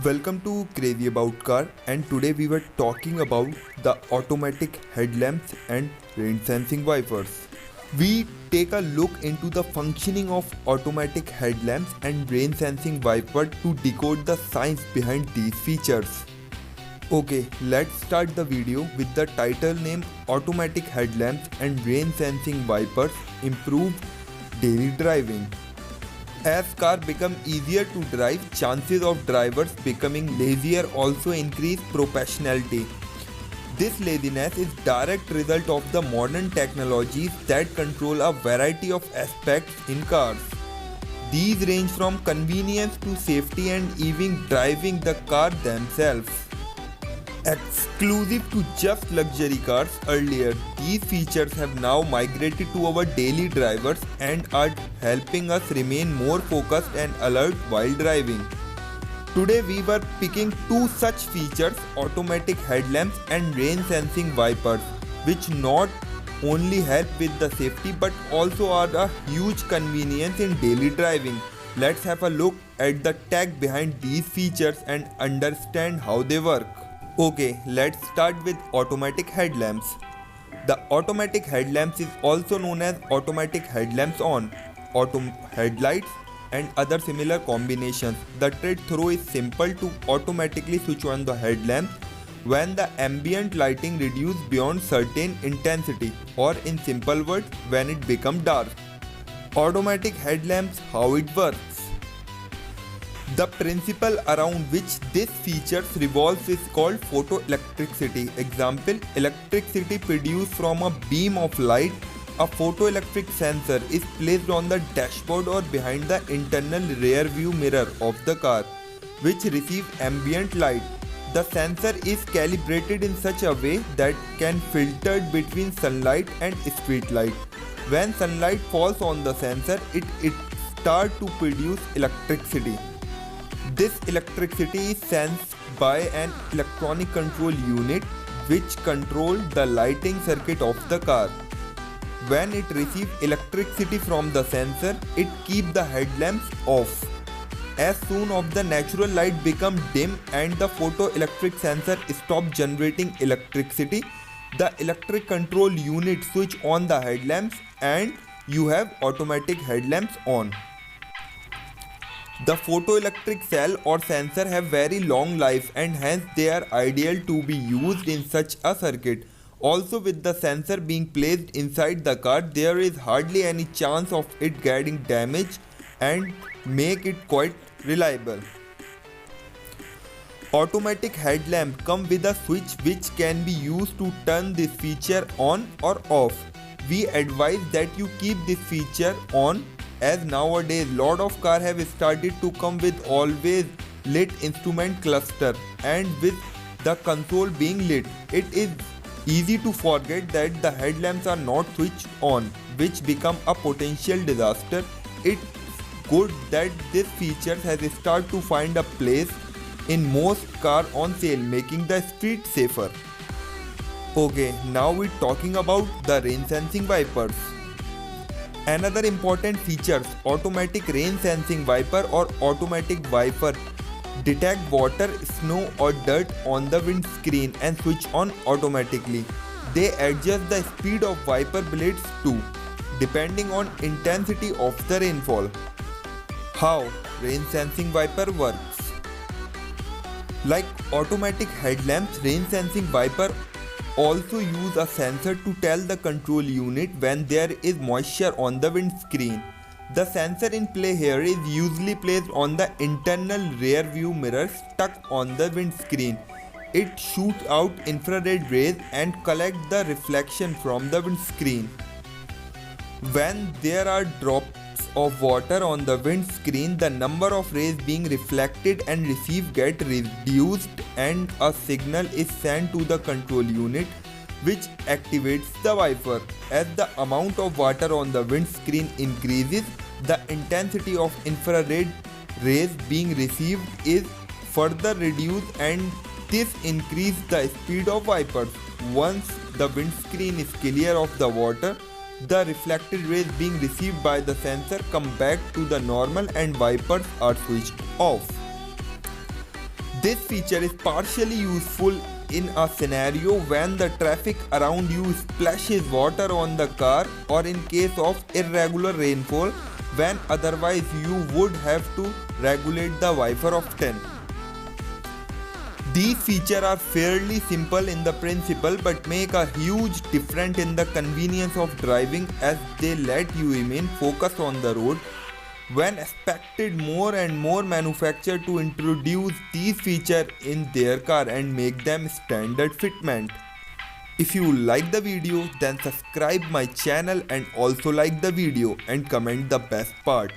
Welcome to Crazy About Car, and today we were talking about the automatic headlamps and rain sensing wipers. We take a look into the functioning of automatic headlamps and rain sensing wiper to decode the science behind these features. Okay, let's start the video with the title name Automatic Headlamps and Rain Sensing Wipers Improve Daily Driving. As cars become easier to drive, chances of drivers becoming lazier also increase proportionality. This laziness is direct result of the modern technologies that control a variety of aspects in cars. These range from convenience to safety and even driving the car themselves. Exclusive to just luxury cars earlier, these features have now migrated to our daily drivers and are helping us remain more focused and alert while driving. Today we were picking two such features, automatic headlamps and rain sensing wipers, which not only help with the safety but also are a huge convenience in daily driving. Let's have a look at the tech behind these features and understand how they work. Okay, let's start with automatic headlamps. The automatic headlamps is also known as automatic headlamps on, auto headlights and other similar combinations. The trick through is simple to automatically switch on the headlamp when the ambient lighting reduces beyond certain intensity, or in simple words, when it becomes dark. Automatic headlamps, how it works. The principle around which this feature revolves is called photoelectricity. Example, electricity produced from a beam of light. A photoelectric sensor is placed on the dashboard or behind the internal rear view mirror of the car, which receives ambient light. The sensor is calibrated in such a way that can filter between sunlight and street light. When sunlight falls on the sensor, it starts to produce electricity. This electricity is sensed by an electronic control unit which controls the lighting circuit of the car. When it receives electricity from the sensor, it keeps the headlamps off. As soon as the natural light becomes dim and the photoelectric sensor stops generating electricity, the electric control unit switch on the headlamps and you have automatic headlamps on. The photoelectric cell or sensor have very long life and hence they are ideal to be used in such a circuit. Also, with the sensor being placed inside the car, there is hardly any chance of it getting damaged and make it quite reliable. Automatic headlamp come with a switch which can be used to turn this feature on or off. We advise that you keep this feature on, as nowadays lot of cars have started to come with always lit instrument cluster, and with the console being lit, it is easy to forget that the headlamps are not switched on, which become a potential disaster. It's good that this feature has started to find a place in most cars on sale, making the street safer. Okay, now we're talking about the rain sensing wipers. Another important feature, automatic rain sensing wiper or automatic wiper detect water, snow or dirt on the windscreen and switch on automatically. They adjust the speed of wiper blades too, depending on intensity of the rainfall. How rain sensing wiper works? Like automatic headlamps, rain sensing wiper also use a sensor to tell the control unit when there is moisture on the windscreen. The sensor in play here is usually placed on the internal rear view mirror stuck on the windscreen. It shoots out infrared rays and collects the reflection from the windscreen. When there are drops of water on the windscreen, the number of rays being reflected and received get reduced and a signal is sent to the control unit which activates the wiper. As the amount of water on the windscreen increases, the intensity of infrared rays being received is further reduced and this increases the speed of wipers. Once the windscreen is clear of the water, the reflected rays being received by the sensor come back to the normal and wipers are switched off. This feature is partially useful in a scenario when the traffic around you splashes water on the car, or in case of irregular rainfall when otherwise you would have to regulate the wiper often. These features are fairly simple in the principle but make a huge difference in the convenience of driving, as they let you remain focused on the road. When expected more and more manufacturers to introduce these features in their car and make them standard fitment. If you like the video, then subscribe my channel and also like the video and comment the best part.